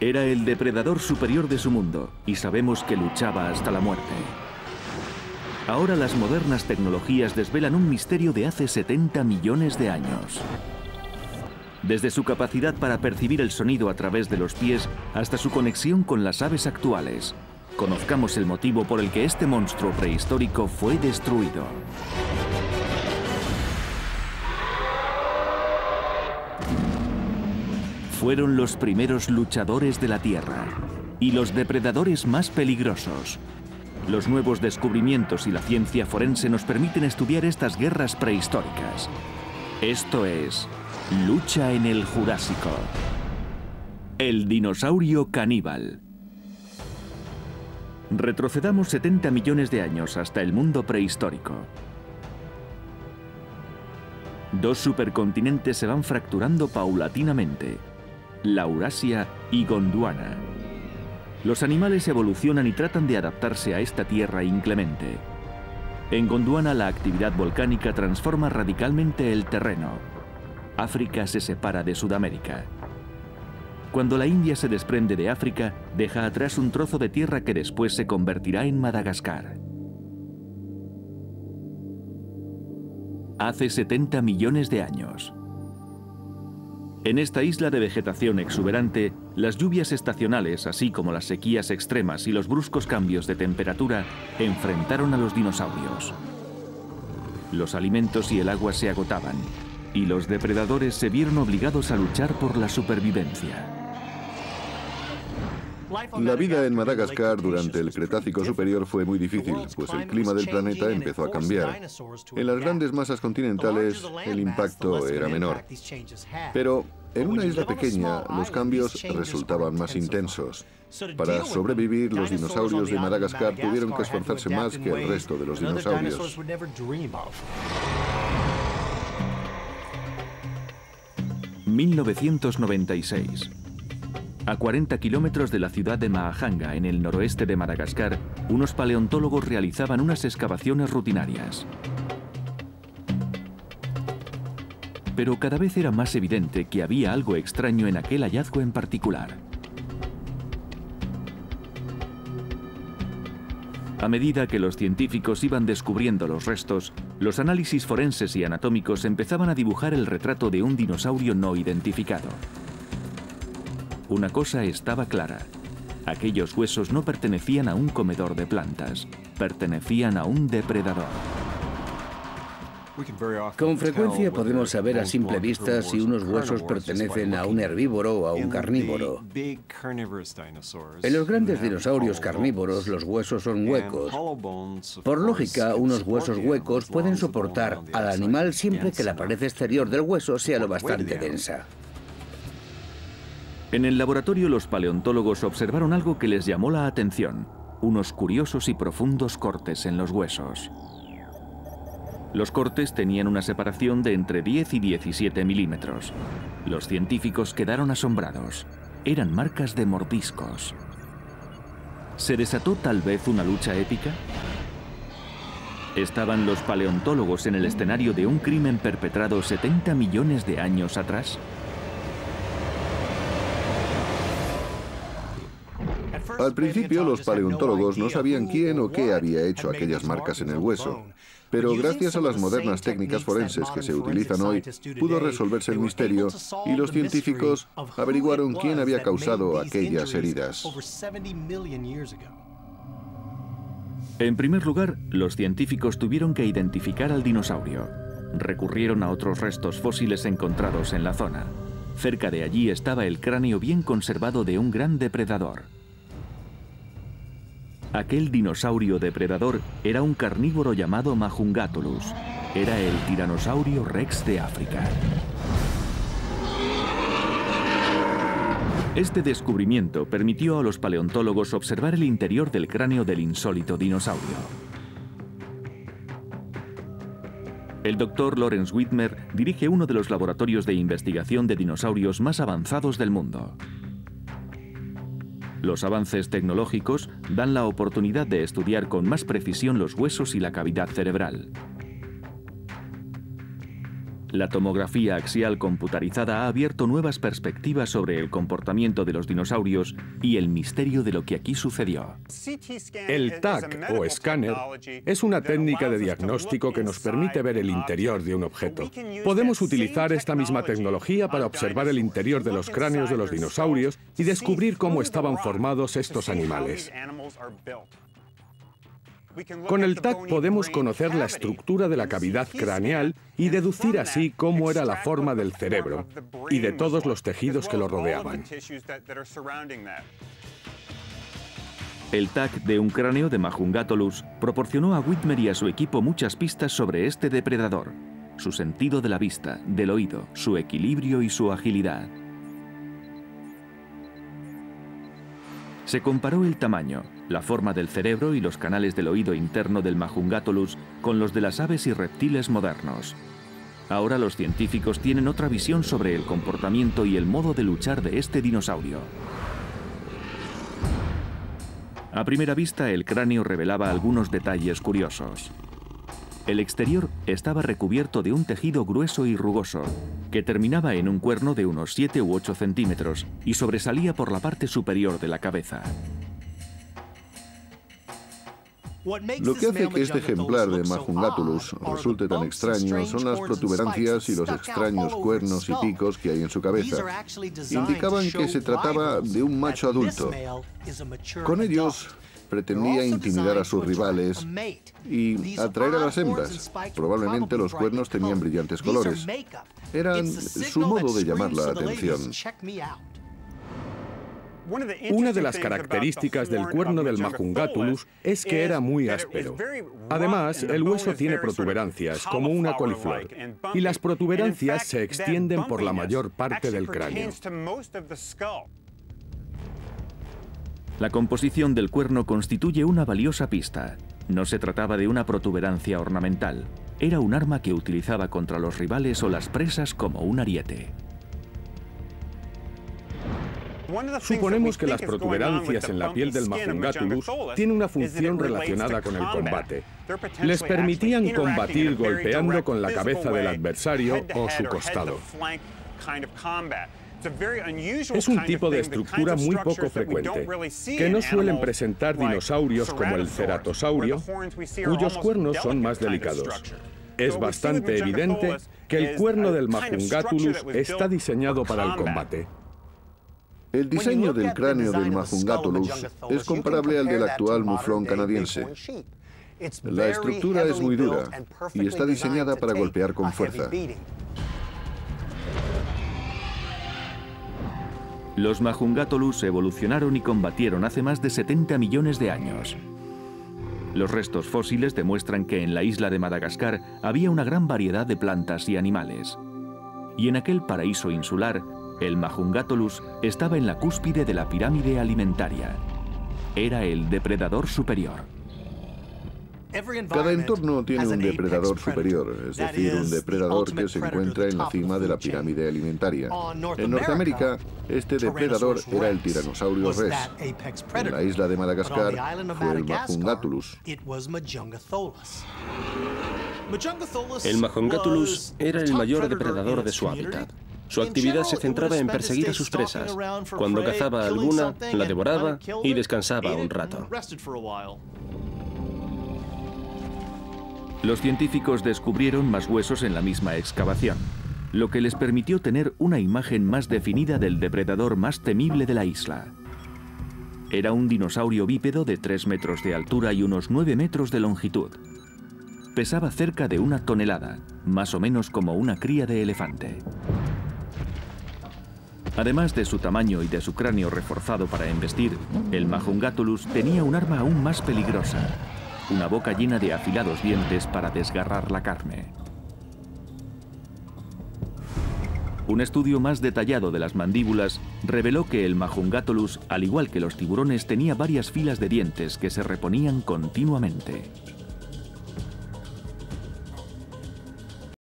Era el depredador superior de su mundo y sabemos que luchaba hasta la muerte. Ahora las modernas tecnologías desvelan un misterio de hace 70 millones de años. Desde su capacidad para percibir el sonido a través de los pies hasta su conexión con las aves actuales, conozcamos el motivo por el que este monstruo prehistórico fue destruido. Fueron los primeros luchadores de la Tierra y los depredadores más peligrosos. Los nuevos descubrimientos y la ciencia forense nos permiten estudiar estas guerras prehistóricas. Esto es Lucha en el Jurásico. El dinosaurio caníbal. Retrocedamos 70 millones de años hasta el mundo prehistórico. Dos supercontinentes se van fracturando paulatinamente: la Eurasia y Gondwana. Los animales evolucionan y tratan de adaptarse a esta tierra inclemente. En Gondwana la actividad volcánica transforma radicalmente el terreno. África se separa de Sudamérica. Cuando la India se desprende de África, deja atrás un trozo de tierra que después se convertirá en Madagascar. Hace 70 millones de años. En esta isla de vegetación exuberante, las lluvias estacionales, así como las sequías extremas y los bruscos cambios de temperatura, enfrentaron a los dinosaurios. Los alimentos y el agua se agotaban, y los depredadores se vieron obligados a luchar por la supervivencia. La vida en Madagascar durante el Cretácico superior fue muy difícil, pues el clima del planeta empezó a cambiar. En las grandes masas continentales, el impacto era menor. Pero en una isla pequeña, los cambios resultaban más intensos. Para sobrevivir, los dinosaurios de Madagascar tuvieron que esforzarse más que el resto de los dinosaurios. ...1996... A 40 kilómetros de la ciudad de Mahajanga, en el noroeste de Madagascar, unos paleontólogos realizaban unas excavaciones rutinarias. Pero cada vez era más evidente que había algo extraño en aquel hallazgo en particular. A medida que los científicos iban descubriendo los restos, los análisis forenses y anatómicos empezaban a dibujar el retrato de un dinosaurio no identificado. Una cosa estaba clara: aquellos huesos no pertenecían a un comedor de plantas, pertenecían a un depredador. Con frecuencia podemos saber a simple vista si unos huesos pertenecen a un herbívoro o a un carnívoro. En los grandes dinosaurios carnívoros los huesos son huecos. Por lógica, unos huesos huecos pueden soportar al animal siempre que la pared exterior del hueso sea lo bastante densa. En el laboratorio los paleontólogos observaron algo que les llamó la atención: unos curiosos y profundos cortes en los huesos. Los cortes tenían una separación de entre 10 y 17 milímetros. Los científicos quedaron asombrados. Eran marcas de mordiscos. ¿Se desató tal vez una lucha épica? ¿Estaban los paleontólogos en el escenario de un crimen perpetrado 70 millones de años atrás? Al principio, los paleontólogos no sabían quién o qué había hecho aquellas marcas en el hueso. Pero gracias a las modernas técnicas forenses que se utilizan hoy, pudo resolverse el misterio y los científicos averiguaron quién había causado aquellas heridas. En primer lugar, los científicos tuvieron que identificar al dinosaurio. Recurrieron a otros restos fósiles encontrados en la zona. Cerca de allí estaba el cráneo bien conservado de un gran depredador. Aquel dinosaurio depredador era un carnívoro llamado Majungatulus. Era el tiranosaurio rex de África. Este descubrimiento permitió a los paleontólogos observar el interior del cráneo del insólito dinosaurio. El Dr. Lawrence Whitmer dirige uno de los laboratorios de investigación de dinosaurios más avanzados del mundo. Los avances tecnológicos dan la oportunidad de estudiar con más precisión los huesos y la cavidad cerebral. La tomografía axial computarizada ha abierto nuevas perspectivas sobre el comportamiento de los dinosaurios y el misterio de lo que aquí sucedió. El TAC, o escáner, es una técnica de diagnóstico que nos permite ver el interior de un objeto. Podemos utilizar esta misma tecnología para observar el interior de los cráneos de los dinosaurios y descubrir cómo estaban formados estos animales. Con el TAC podemos conocer la estructura de la cavidad craneal y deducir así cómo era la forma del cerebro y de todos los tejidos que lo rodeaban. El TAC de un cráneo de Majungatolus proporcionó a Whitmer y a su equipo muchas pistas sobre este depredador, su sentido de la vista, del oído, su equilibrio y su agilidad. Se comparó el tamaño, la forma del cerebro y los canales del oído interno del Majungatolus con los de las aves y reptiles modernos. Ahora los científicos tienen otra visión sobre el comportamiento y el modo de luchar de este dinosaurio. A primera vista, el cráneo revelaba algunos detalles curiosos. El exterior estaba recubierto de un tejido grueso y rugoso, que terminaba en un cuerno de unos 7 u 8 centímetros y sobresalía por la parte superior de la cabeza. Lo que hace que este ejemplar de Majungatolus resulte tan extraño son las protuberancias y los extraños cuernos y picos que hay en su cabeza. Indicaban que se trataba de un macho adulto. Con ellos pretendía intimidar a sus rivales y atraer a las hembras. Probablemente los cuernos tenían brillantes colores. Eran su modo de llamar la atención. Una de las características del cuerno del Majungatolus es que era muy áspero. Además, el hueso tiene protuberancias, como una coliflor, y las protuberancias se extienden por la mayor parte del cráneo. La composición del cuerno constituye una valiosa pista. No se trataba de una protuberancia ornamental. Era un arma que utilizaba contra los rivales o las presas como un ariete. Suponemos que las protuberancias en la piel del Majungatolus tienen una función relacionada con el combate. Les permitían combatir golpeando con la cabeza del adversario o su costado. Es un tipo de estructura muy poco frecuente, que no suelen presentar dinosaurios como el ceratosaurio, cuyos cuernos son más delicados. Es bastante evidente que el cuerno del Majungatolus está diseñado para el combate. El diseño del cráneo del Majungatolus es comparable al del actual muflón canadiense. La estructura es muy dura y está diseñada para golpear con fuerza. Los Majungatolus evolucionaron y combatieron hace más de 70 millones de años. Los restos fósiles demuestran que en la isla de Madagascar había una gran variedad de plantas y animales. Y en aquel paraíso insular, el Majungatolus estaba en la cúspide de la pirámide alimentaria. Era el depredador superior. Cada entorno tiene un depredador superior, es decir, un depredador que se encuentra en la cima de la pirámide alimentaria. En Norteamérica, este depredador era el tiranosaurio rex. En la isla de Madagascar fue el Majungatolus. El Majungatolus era el mayor depredador de su hábitat. Su actividad se centraba en perseguir a sus presas. Cuando cazaba a alguna, la devoraba y descansaba un rato. Los científicos descubrieron más huesos en la misma excavación, lo que les permitió tener una imagen más definida del depredador más temible de la isla. Era un dinosaurio bípedo de 3 metros de altura y unos 9 metros de longitud. Pesaba cerca de 1 tonelada, más o menos como una cría de elefante. Además de su tamaño y de su cráneo reforzado para embestir, el Majungatolus tenía un arma aún más peligrosa: una boca llena de afilados dientes para desgarrar la carne. Un estudio más detallado de las mandíbulas reveló que el Majungatolus, al igual que los tiburones, tenía varias filas de dientes que se reponían continuamente.